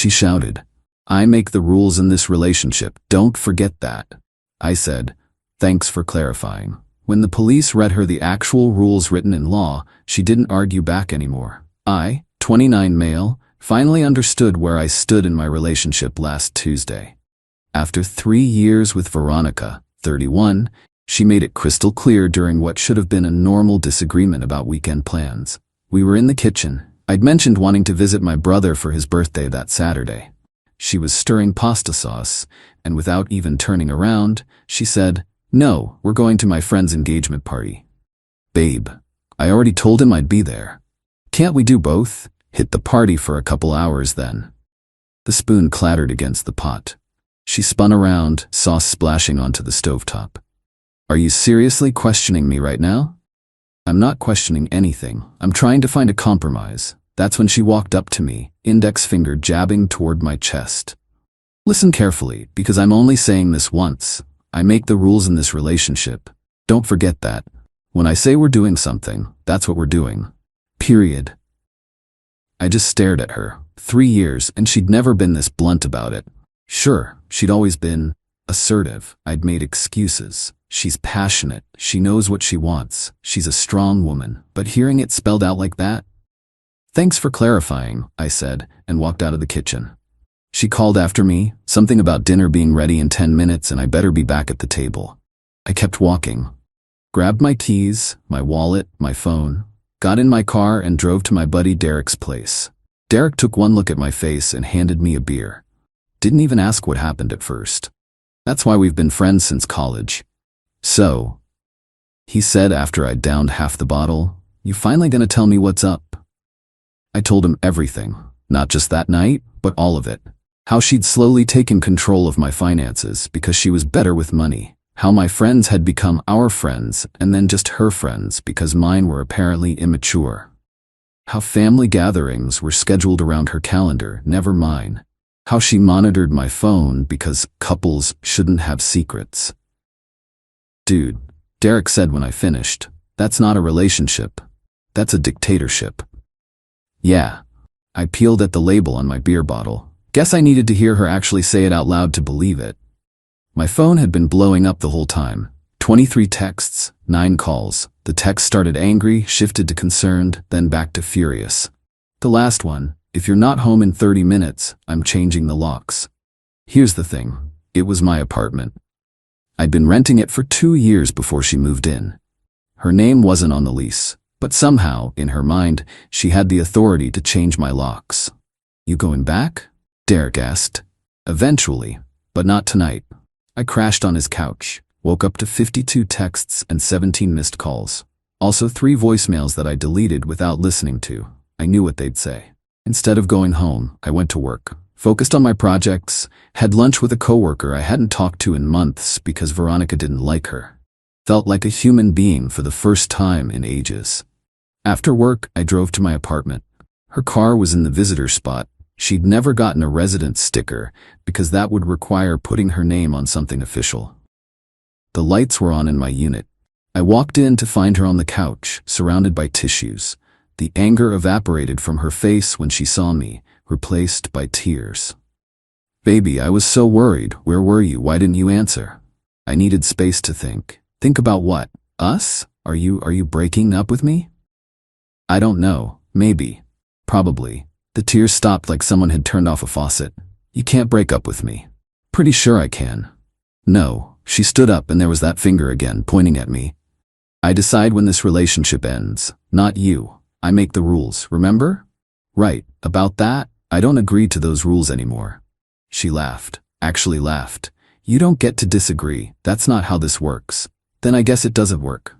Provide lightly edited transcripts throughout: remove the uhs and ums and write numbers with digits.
she shouted. I make the rules in this relationship, don't forget that. I said, thanks for clarifying. When the police read her the actual rules written in law, she didn't argue back anymore. I, 29 male, finally understood where I stood in my relationship last Tuesday. After 3 years with Veronica, 31, she made it crystal clear during what should have been a normal disagreement about weekend plans. We were in the kitchen. I'd mentioned wanting to visit my brother for his birthday that Saturday. She was stirring pasta sauce, and without even turning around, she said, no, we're going to my friend's engagement party. Babe, I already told him I'd be there. Can't we do both? Hit the party for a couple hours then. The spoon clattered against the pot. She spun around, sauce splashing onto the stovetop. Are you seriously questioning me right now? I'm not questioning anything. I'm trying to find a compromise. That's when she walked up to me, index finger jabbing toward my chest. Listen carefully, because I'm only saying this once. I make the rules in this relationship. Don't forget that. When I say we're doing something, that's what we're doing. Period. I just stared at her. 3 years, and she'd never been this blunt about it. Sure, she'd always been assertive. I'd made excuses. She's passionate. She knows what she wants. She's a strong woman. But hearing it spelled out like that? Thanks for clarifying, I said, and walked out of the kitchen. She called after me, something about dinner being ready in 10 minutes and I better be back at the table. I kept walking. Grabbed my keys, my wallet, my phone, got in my car and drove to my buddy Derek's place. Derek took one look at my face and handed me a beer. Didn't even ask what happened at first. That's why we've been friends since college. So, he said after I'd downed half the bottle, you finally gonna tell me what's up? I told him everything, not just that night, but all of it. How she'd slowly taken control of my finances because she was better with money. How my friends had become our friends and then just her friends because mine were apparently immature. How family gatherings were scheduled around her calendar, never mine. How she monitored my phone because couples shouldn't have secrets. Dude, Derek said when I finished, that's not a relationship. That's a dictatorship. Yeah. I peeled at the label on my beer bottle. Guess I needed to hear her actually say it out loud to believe it. My phone had been blowing up the whole time. 23 texts, 9 calls. The text started angry, shifted to concerned, then back to furious. The last one, if you're not home in 30 minutes, I'm changing the locks. Here's the thing. It was my apartment. I'd been renting it for 2 years before she moved in. Her name wasn't on the lease. But somehow, in her mind, she had the authority to change my locks. You going back? Derek asked. Eventually, but not tonight. I crashed on his couch, woke up to 52 texts and 17 missed calls. Also 3 voicemails that I deleted without listening to. I knew what they'd say. Instead of going home, I went to work, focused on my projects, had lunch with a coworker I hadn't talked to in months because Veronica didn't like her. Felt like a human being for the first time in ages. After work, I drove to my apartment. Her car was in the visitor spot. She'd never gotten a residence sticker because that would require putting her name on something official. The lights were on in my unit. I walked in to find her on the couch, surrounded by tissues. The anger evaporated from her face when she saw me, replaced by tears. Baby, I was so worried. Where were you? Why didn't you answer? I needed space to think. Think about what? Us? Are you breaking up with me? I don't know. Maybe. Probably. The tears stopped like someone had turned off a faucet. You can't break up with me. Pretty sure I can. No. She stood up and there was that finger again, pointing at me. I decide when this relationship ends, not you. I make the rules, remember? Right. About that, I don't agree to those rules anymore. She laughed. Actually laughed. You don't get to disagree. That's not how this works. Then I guess it doesn't work.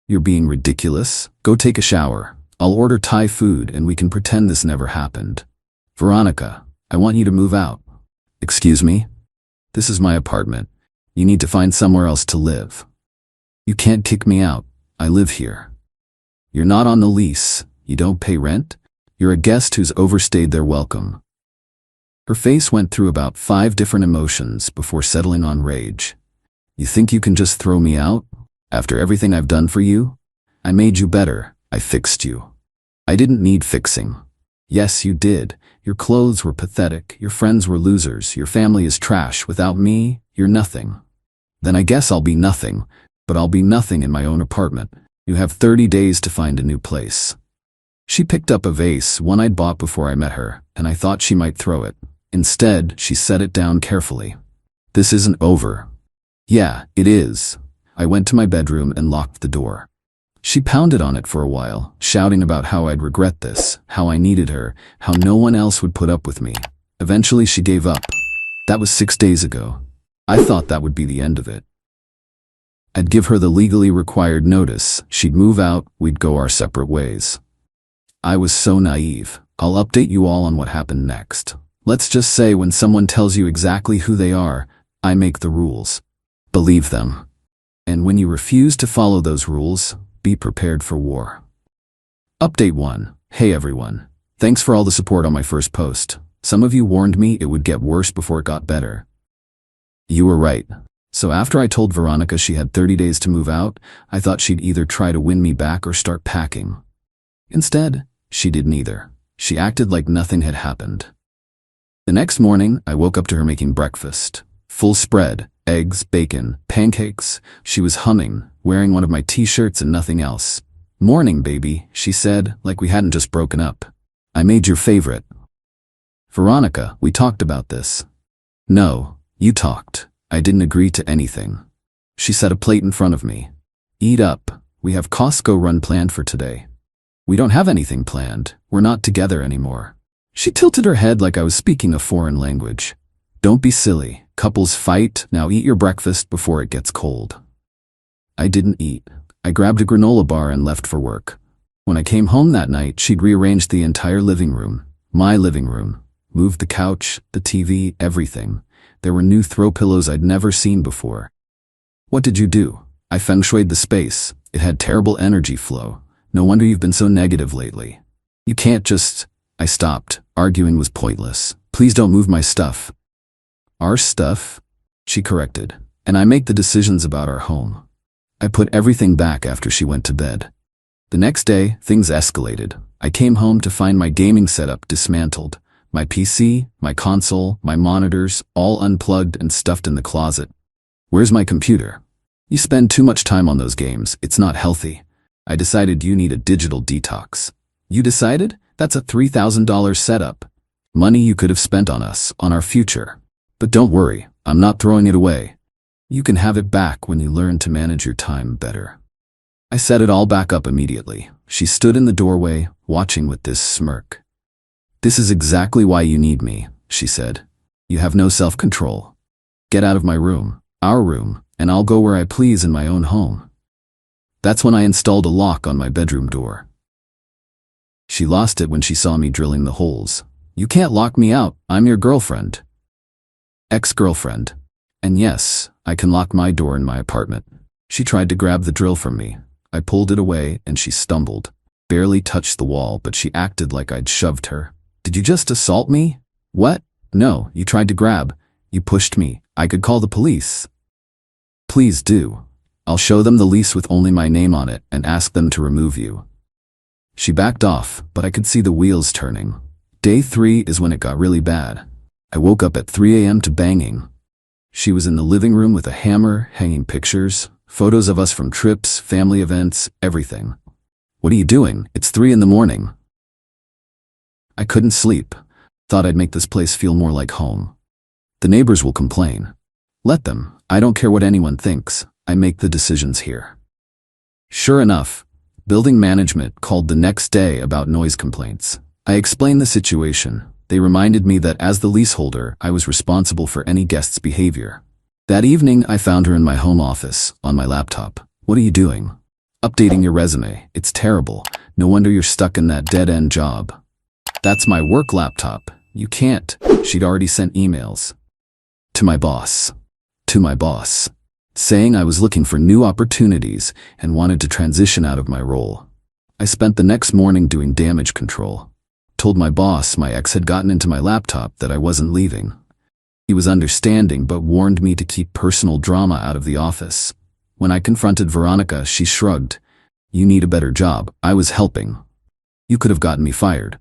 You're being ridiculous. Go take a shower. I'll order Thai food and we can pretend this never happened. Veronica, I want you to move out. Excuse me? This is my apartment. You need to find somewhere else to live. You can't kick me out. I live here. You're not on the lease. You don't pay rent. You're a guest who's overstayed their welcome. Her face went through about 5 different emotions before settling on rage. You think you can just throw me out? After everything I've done for you? I made you better. I fixed you. I didn't need fixing. Yes, you did. Your clothes were pathetic, your friends were losers, your family is trash. Without me, you're nothing. Then I guess I'll be nothing, but I'll be nothing in my own apartment. You have 30 days to find a new place. She picked up a vase, one I'd bought before I met her, and I thought she might throw it. Instead, she set it down carefully. This isn't over. Yeah, it is. I went to my bedroom and locked the door. She pounded on it for a while, shouting about how I'd regret this, how I needed her, how no one else would put up with me. Eventually she gave up. That was 6 days ago. I thought that would be the end of it. I'd give her the legally required notice, she'd move out, we'd go our separate ways. I was so naive. I'll update you all on what happened next. Let's just say when someone tells you exactly who they are, I make the rules. Believe them. And when you refuse to follow those rules, be prepared for war. Update 1. Hey everyone. Thanks for all the support on my first post. Some of you warned me it would get worse before it got better. You were right. So after I told Veronica she had 30 days to move out, I thought she'd either try to win me back or start packing. Instead, she did neither. She acted like nothing had happened. The next morning, I woke up to her making breakfast. Full spread, eggs, bacon, pancakes. She was humming, wearing one of my t-shirts and nothing else. Morning, baby, she said, like we hadn't just broken up. I made your favorite. Veronica, we talked about this. No, you talked. I didn't agree to anything. She set a plate in front of me. Eat up. We have Costco run planned for today. We don't have anything planned. We're not together anymore. She tilted her head like I was speaking a foreign language. Don't be silly. Couples fight. Now eat your breakfast before it gets cold. I didn't eat. I grabbed a granola bar and left for work. When I came home that night, she'd rearranged the entire living room. My living room. Moved the couch, the TV, everything. There were new throw pillows I'd never seen before. What did you do? I feng shuied the space. It had terrible energy flow. No wonder you've been so negative lately. You can't just... I stopped. Arguing was pointless. Please don't move my stuff. Our stuff? She corrected. And I make the decisions about our home. I put everything back after she went to bed. The next day, things escalated. I came home to find my gaming setup dismantled. My PC, my console, my monitors, all unplugged and stuffed in the closet. Where's my computer? You spend too much time on those games. It's not healthy. I decided you need a digital detox. You decided? That's a $3,000 setup. Money you could have spent on us, on our future. But don't worry, I'm not throwing it away. You can have it back when you learn to manage your time better. I set it all back up immediately. She stood in the doorway, watching with this smirk. This is exactly why you need me, she said. You have no self-control. Get out of my room, our room, and I'll go where I please in my own home. That's when I installed a lock on my bedroom door. She lost it when she saw me drilling the holes. You can't lock me out, I'm your girlfriend. Ex-girlfriend. And yes, I can lock my door in my apartment. She tried to grab the drill from me. I pulled it away and she stumbled. Barely touched the wall, but she acted like I'd shoved her. Did you just assault me? What? No, you tried to grab. You pushed me. I could call the police. Please do. I'll show them the lease with only my name on it and ask them to remove you. She backed off, but I could see the wheels turning. Day 3 is when it got really bad. I woke up at 3 a.m. to banging. She was in the living room with a hammer, hanging pictures, photos of us from trips, family events, everything. What are you doing? It's 3 in the morning. I couldn't sleep. Thought I'd make this place feel more like home. The neighbors will complain. Let them. I don't care what anyone thinks. I make the decisions here. Sure enough, building management called the next day about noise complaints. I explained the situation. They reminded me that as the leaseholder, I was responsible for any guest's behavior. That evening, I found her in my home office, on my laptop. What are you doing? Updating your resume. It's terrible. No wonder you're stuck in that dead-end job. That's my work laptop. You can't. She'd already sent emails. To my boss. To my boss. Saying I was looking for new opportunities and wanted to transition out of my role. I spent the next morning doing damage control. Told my boss my ex had gotten into my laptop that I wasn't leaving. He was understanding but warned me to keep personal drama out of the office. When I confronted Veronica, she shrugged. You need a better job. I was helping. You could have gotten me fired.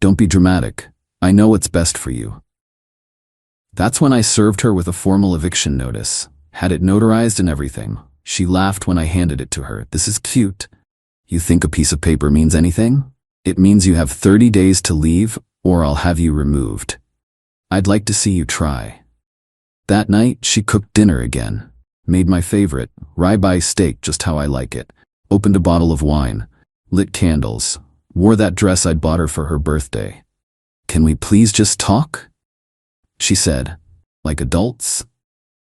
Don't be dramatic. I know what's best for you. That's when I served her with a formal eviction notice. Had it notarized and everything. She laughed when I handed it to her. This is cute. You think a piece of paper means anything? It means you have 30 days to leave, or I'll have you removed. I'd like to see you try. That night, she cooked dinner again. Made my favorite, ribeye steak just how I like it. Opened a bottle of wine. Lit candles. Wore that dress I'd bought her for her birthday. Can we please just talk? She said, like adults.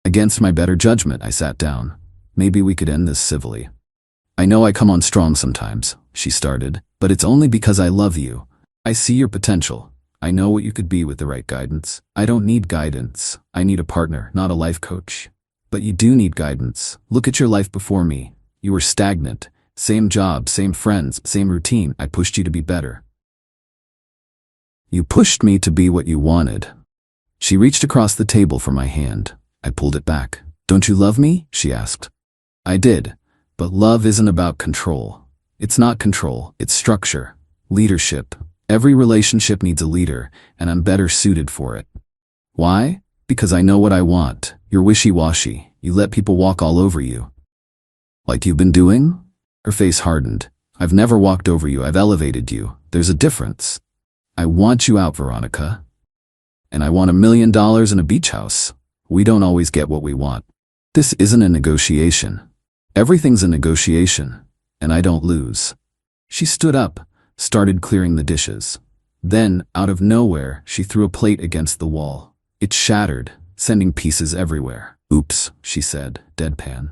Against my better judgment, I sat down. Maybe we could end this civilly. I know I come on strong sometimes, she started, but it's only because I love you. I see your potential. I know what you could be with the right guidance. I don't need guidance. I need a partner, not a life coach. But you do need guidance. Look at your life before me. You were stagnant. Same job, same friends, same routine. I pushed you to be better. You pushed me to be what you wanted. She reached across the table for my hand. I pulled it back. Don't you love me? She asked. I did. But love isn't about control. It's not control, it's structure, leadership. Every relationship needs a leader, and I'm better suited for it. Why? Because I know what I want. You're wishy-washy. You let people walk all over you. Like you've been doing? Her face hardened. I've never walked over you, I've elevated you. There's a difference. I want you out, Veronica. And I want $1 million and a beach house. We don't always get what we want. This isn't a negotiation. Everything's a negotiation, and I don't lose. She stood up, started clearing the dishes. Then, out of nowhere, she threw a plate against the wall. It shattered, sending pieces everywhere. Oops, she said, deadpan.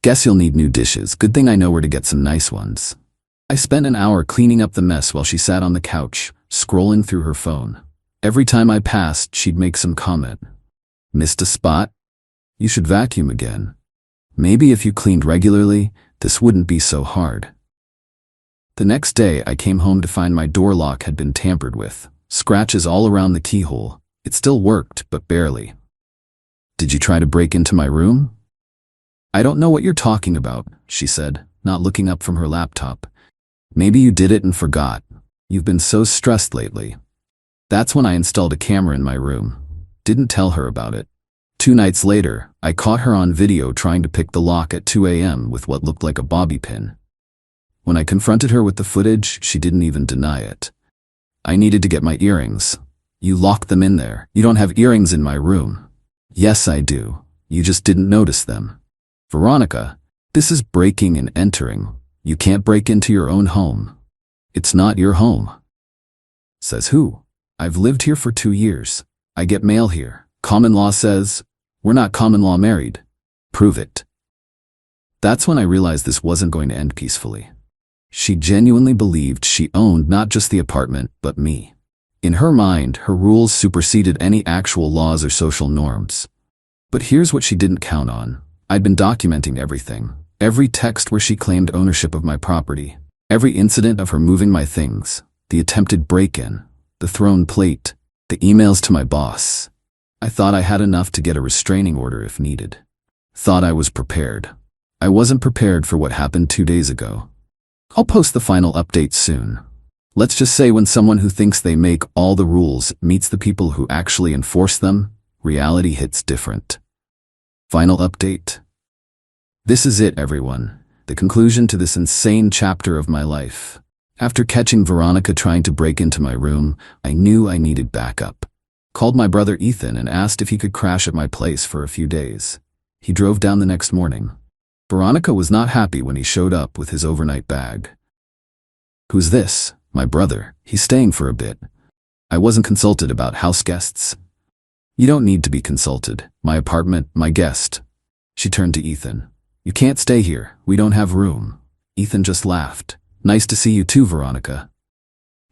Guess you'll need new dishes. Good thing I know where to get some nice ones. I spent an hour cleaning up the mess while she sat on the couch, scrolling through her phone. Every time I passed, she'd make some comment. Missed a spot? You should vacuum again. Maybe if you cleaned regularly, this wouldn't be so hard. The next day, I came home to find my door lock had been tampered with. Scratches all around the keyhole. It still worked, but barely. Did you try to break into my room? I don't know what you're talking about, she said, not looking up from her laptop. Maybe you did it and forgot. You've been so stressed lately. That's when I installed a camera in my room. Didn't tell her about it. 2 nights later, I caught her on video trying to pick the lock at 2 a.m. with what looked like a bobby pin. When I confronted her with the footage, she didn't even deny it. I needed to get my earrings. You locked them in there. You don't have earrings in my room. Yes, I do. You just didn't notice them. Veronica, this is breaking and entering. You can't break into your own home. It's not your home. Says who? I've lived here for 2 years. I get mail here. Common law says, we're not common law married. Prove it. That's when I realized this wasn't going to end peacefully. She genuinely believed she owned not just the apartment, but me. In her mind, her rules superseded any actual laws or social norms. But here's what she didn't count on. I'd been documenting everything. Every text where she claimed ownership of my property. Every incident of her moving my things. The attempted break-in. The thrown plate. The emails to my boss. I thought I had enough to get a restraining order if needed. Thought I was prepared. I wasn't prepared for what happened 2 days ago. I'll post the final update soon. Let's just say when someone who thinks they make all the rules meets the people who actually enforce them, reality hits different. Final update. This is it, everyone. The conclusion to this insane chapter of my life. After catching Veronica trying to break into my room, I knew I needed backup. Called my brother Ethan and asked if he could crash at my place for a few days. He drove down the next morning. Veronica was not happy when he showed up with his overnight bag. Who's this? My brother. He's staying for a bit. I wasn't consulted about house guests. You don't need to be consulted. My apartment, my guest. She turned to Ethan. You can't stay here. We don't have room. Ethan just laughed. Nice to see you too, Veronica.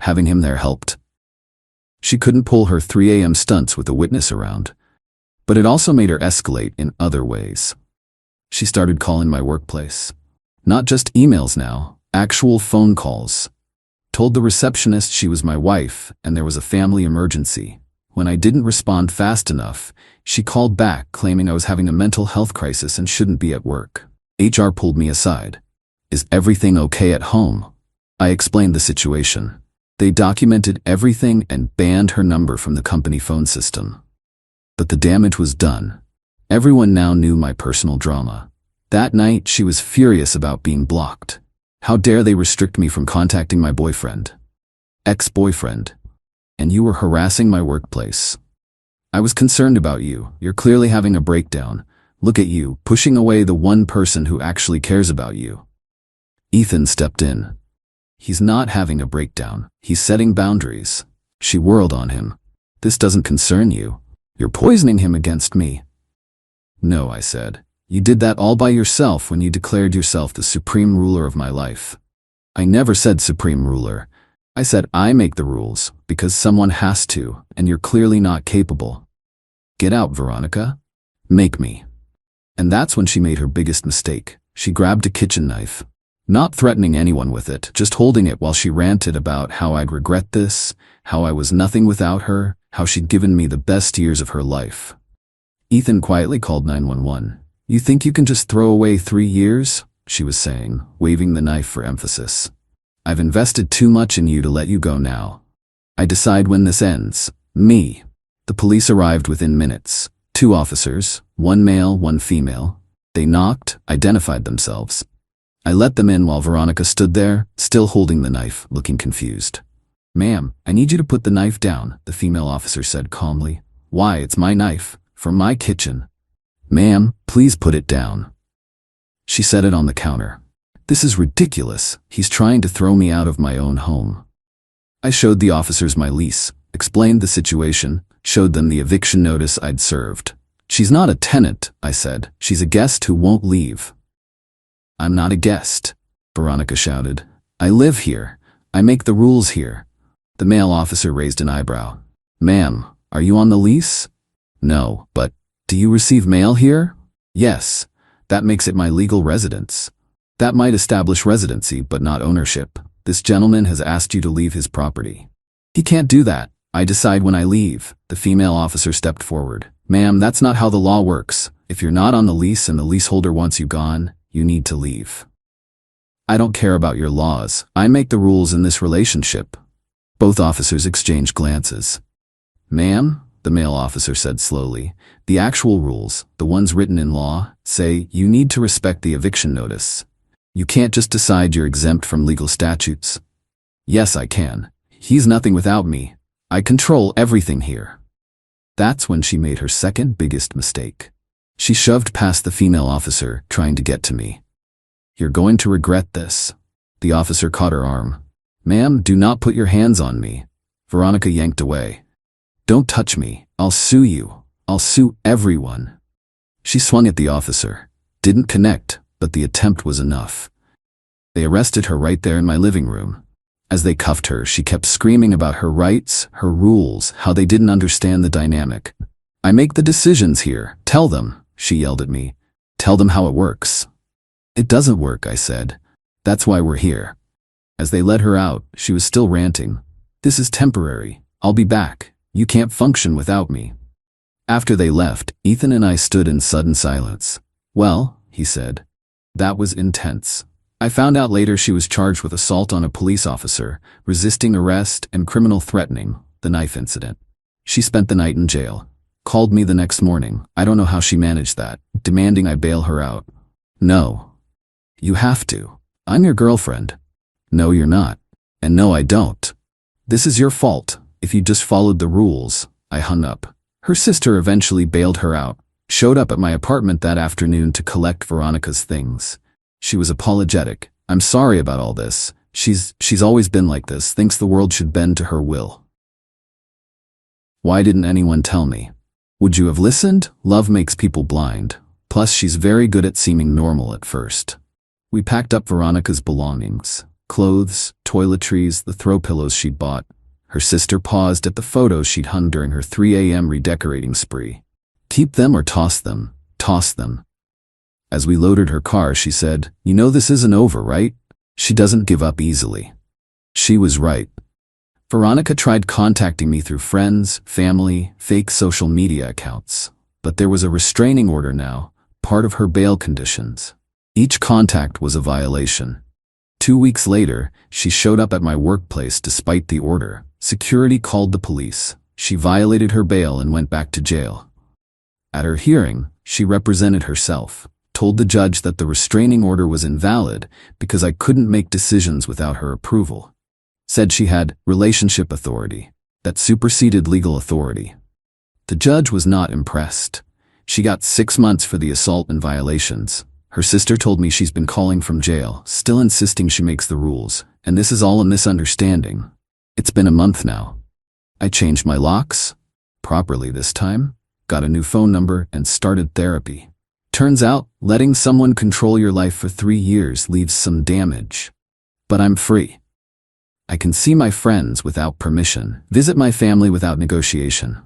Having him there helped. She couldn't pull her 3 a.m. stunts with a witness around. But it also made her escalate in other ways. She started calling my workplace. Not just emails now, actual phone calls. Told the receptionist she was my wife and there was a family emergency. When I didn't respond fast enough, she called back claiming I was having a mental health crisis and shouldn't be at work. HR pulled me aside. Is everything okay at home? I explained the situation. They documented everything and banned her number from the company phone system. But the damage was done. Everyone now knew my personal drama. That night, she was furious about being blocked. How dare they restrict me from contacting my boyfriend? Ex-boyfriend. And you were harassing my workplace. I was concerned about you. You're clearly having a breakdown. Look at you, pushing away the one person who actually cares about you. Ethan stepped in. He's not having a breakdown. He's setting boundaries. She whirled on him. This doesn't concern you. You're poisoning him against me. No, I said. You did that all by yourself when you declared yourself the supreme ruler of my life. I never said supreme ruler. I said I make the rules because someone has to, and you're clearly not capable. Get out, Veronica. Make me. And that's when she made her biggest mistake. She grabbed a kitchen knife. Not threatening anyone with it, just holding it while she ranted about how I'd regret this, how I was nothing without her, how she'd given me the best years of her life. Ethan quietly called 911. You think you can just throw away 3 years? She was saying, waving the knife for emphasis. I've invested too much in you to let you go now. I decide when this ends. Me. The police arrived within minutes. 2 officers, 1 male, 1 female. They knocked, identified themselves. I let them in while Veronica stood there, still holding the knife, looking confused. Ma'am, I need you to put the knife down, the female officer said calmly. Why, it's my knife, from my kitchen. Ma'am, please put it down. She set it on the counter. This is ridiculous. He's trying to throw me out of my own home. I showed the officers my lease, explained the situation, showed them the eviction notice I'd served. She's not a tenant, I said. She's a guest who won't leave. I'm not a guest, Veronica shouted. I live here. I make the rules here. The male officer raised an eyebrow. Ma'am, are you on the lease? No, but do you receive mail here? Yes. That makes it my legal residence. That might establish residency, but not ownership. This gentleman has asked you to leave his property. He can't do that. I decide when I leave. The female officer stepped forward. Ma'am, that's not how the law works. If you're not on the lease and the leaseholder wants you gone, you need to leave. I don't care about your laws. I make the rules in this relationship. Both officers exchanged glances. Ma'am, the male officer said slowly, the actual rules, the ones written in law, say you need to respect the eviction notice. You can't just decide you're exempt from legal statutes. Yes, I can. He's nothing without me. I control everything here. That's when she made her second biggest mistake. She shoved past the female officer, trying to get to me. You're going to regret this. The officer caught her arm. Ma'am, do not put your hands on me. Veronica yanked away. Don't touch me. I'll sue you. I'll sue everyone. She swung at the officer. Didn't connect, but the attempt was enough. They arrested her right there in my living room. As they cuffed her, she kept screaming about her rights, her rules, how they didn't understand the dynamic. I make the decisions here. Tell them, she yelled at me. Tell them how it works. It doesn't work, I said. That's why we're here. As they let her out, she was still ranting. This is temporary. I'll be back. You can't function without me. After they left, Ethan and I stood in sudden silence. Well, he said. That was intense. I found out later she was charged with assault on a police officer, resisting arrest, and criminal threatening, the knife incident. She spent the night in jail. Called me the next morning. I don't know how she managed that, demanding I bail her out. No. You have to. I'm your girlfriend. No, you're not. And no, I don't. This is your fault. If you just followed the rules. I hung up. Her sister eventually bailed her out, showed up at my apartment that afternoon to collect Veronica's things. She was apologetic. I'm sorry about all this. She's always been like this, thinks the world should bend to her will. Why didn't anyone tell me? Would you have listened? Love makes people blind. Plus, she's very good at seeming normal at first. We packed up Veronica's belongings. Clothes, toiletries, the throw pillows she'd bought. Her sister paused at the photos she'd hung during her 3 a.m. redecorating spree. Keep them or toss them. Toss them. As we loaded her car, she said, You know this isn't over, right? She doesn't give up easily. She was right. Veronica tried contacting me through friends, family, fake social media accounts. But there was a restraining order now, part of her bail conditions. Each contact was a violation. 2 weeks later, she showed up at my workplace despite the order. Security called the police. She violated her bail and went back to jail. At her hearing, she represented herself, told the judge that the restraining order was invalid because I couldn't make decisions without her approval. Said she had relationship authority that superseded legal authority. The judge was not impressed. She got 6 months for the assault and violations. Her sister told me she's been calling from jail, still insisting she makes the rules, and this is all a misunderstanding. It's been a month now. I changed my locks, properly this time, got a new phone number, and started therapy. Turns out, letting someone control your life for 3 years leaves some damage. But I'm free. I can see my friends without permission, visit my family without negotiation,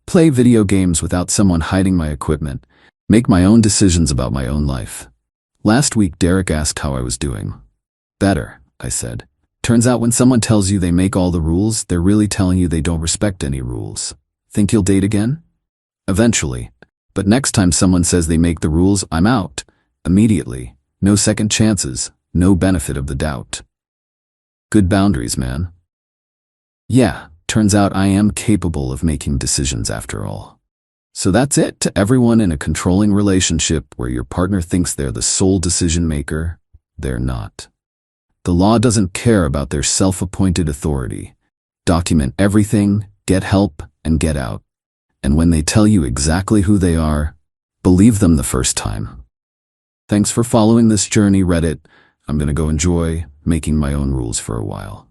play video games without someone hiding my equipment, make my own decisions about my own life. Last week, Derek asked how I was doing. Better, I said. Turns out when someone tells you they make all the rules, they're really telling you they don't respect any rules. Think you'll date again? Eventually. But next time someone says they make the rules, I'm out. Immediately. No second chances. No benefit of the doubt. Good boundaries, man. Yeah, turns out I am capable of making decisions after all. So that's it to everyone in a controlling relationship where your partner thinks they're the sole decision maker. They're not. The law doesn't care about their self-appointed authority. Document everything, get help, and get out. And when they tell you exactly who they are, believe them the first time. Thanks for following this journey, Reddit. I'm gonna go enjoy making my own rules for a while.